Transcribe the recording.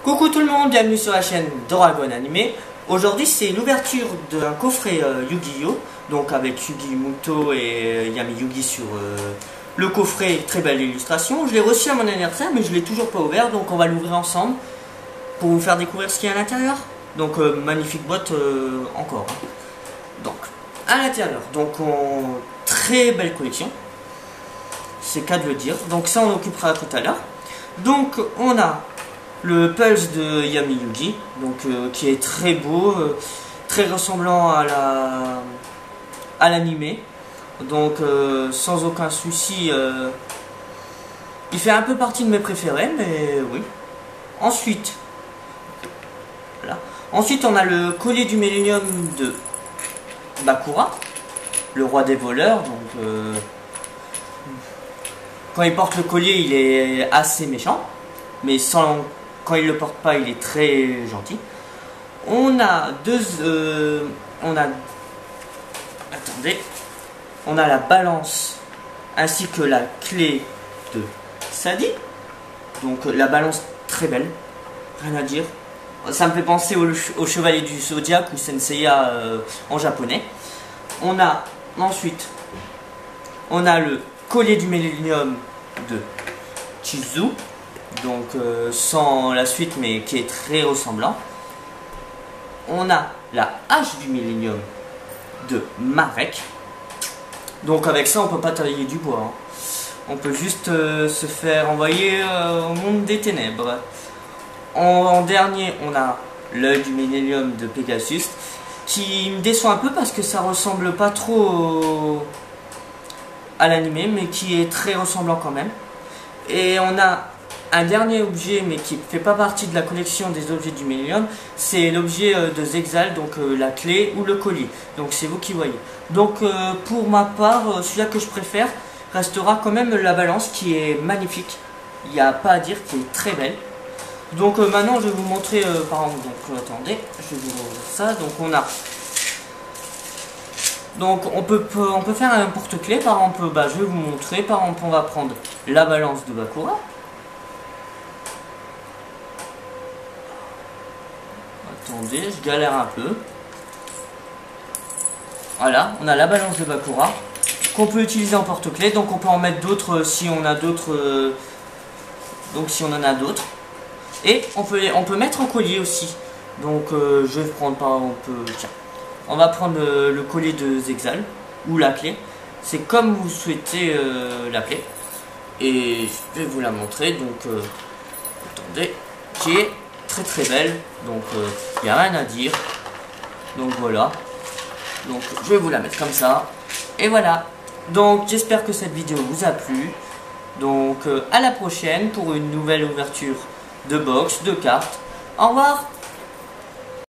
Coucou tout le monde, bienvenue sur la chaîne Dragon Animé. Aujourd'hui c'est l'ouverture d'un coffret Yu-Gi-Oh! Donc avec Yugi Muto et Yami Yugi sur le coffret, très belle illustration. Je l'ai reçu à mon anniversaire mais je l'ai toujours pas ouvert, donc on va l'ouvrir ensemble pour vous faire découvrir ce qu'il y a à l'intérieur. Donc magnifique boîte encore. Donc à l'intérieur, donc très belle collection. C'est qu'à de le dire. Donc ça on occupera tout à l'heure. Donc on a le Pulse de Yami Yugi, donc qui est très beau, très ressemblant à l'animé. Donc sans aucun souci, il fait un peu partie de mes préférés, mais oui. Ensuite, voilà. Ensuite on a le collier du Millennium de Bakura, le roi des voleurs. Donc quand il porte le collier, il est assez méchant, mais quand il le porte pas, il est très gentil. On a on a la balance ainsi que la clé de Sadi. Donc la balance très belle, rien à dire. Ça me fait penser au chevalier du Zodiac ou Senseiya en japonais. Ensuite, on a le collier du Millennium de Chizu. Donc sans la suite mais qui est très ressemblant. On a la hache du Millennium de Marek. Donc avec ça on peut pas tailler du bois, hein. On peut juste se faire envoyer au monde des ténèbres. En dernier on a l'œil du Millennium de Pegasus, qui me déçoit un peu parce que ça ressemble pas trop à l'animé, mais qui est très ressemblant quand même. Et on a un dernier objet, mais qui ne fait pas partie de la collection des objets du Millennium, c'est l'objet de Zexal, donc la clé ou le collier. Donc c'est vous qui voyez. Donc pour ma part, celui-là que je préfère restera quand même la balance, qui est magnifique. Il n'y a pas à dire, qui est très belle. Donc maintenant je vais vous montrer par exemple, donc attendez, je vais vous montrer ça. Donc on peut faire un porte-clés, par exemple, je vais vous montrer, par exemple on va prendre la balance de Bakura. Attendez, je galère un peu. Voilà, on a la balance de Bakura qu'on peut utiliser en porte-clés. Donc on peut en mettre d'autres si on a d'autres. Donc si on en a d'autres. Et on peut mettre en collier aussi. Donc je vais prendre par exemple. Tiens, on va prendre le collier de Zexal ou la clé. C'est comme vous souhaitez l'appeler. Et je vais vous la montrer. Donc attendez, qui est très très belle. Donc il n'y a rien à dire. Donc voilà. Donc je vais vous la mettre comme ça. Et voilà. Donc j'espère que cette vidéo vous a plu. Donc à la prochaine pour une nouvelle ouverture de box, de cartes. Au revoir.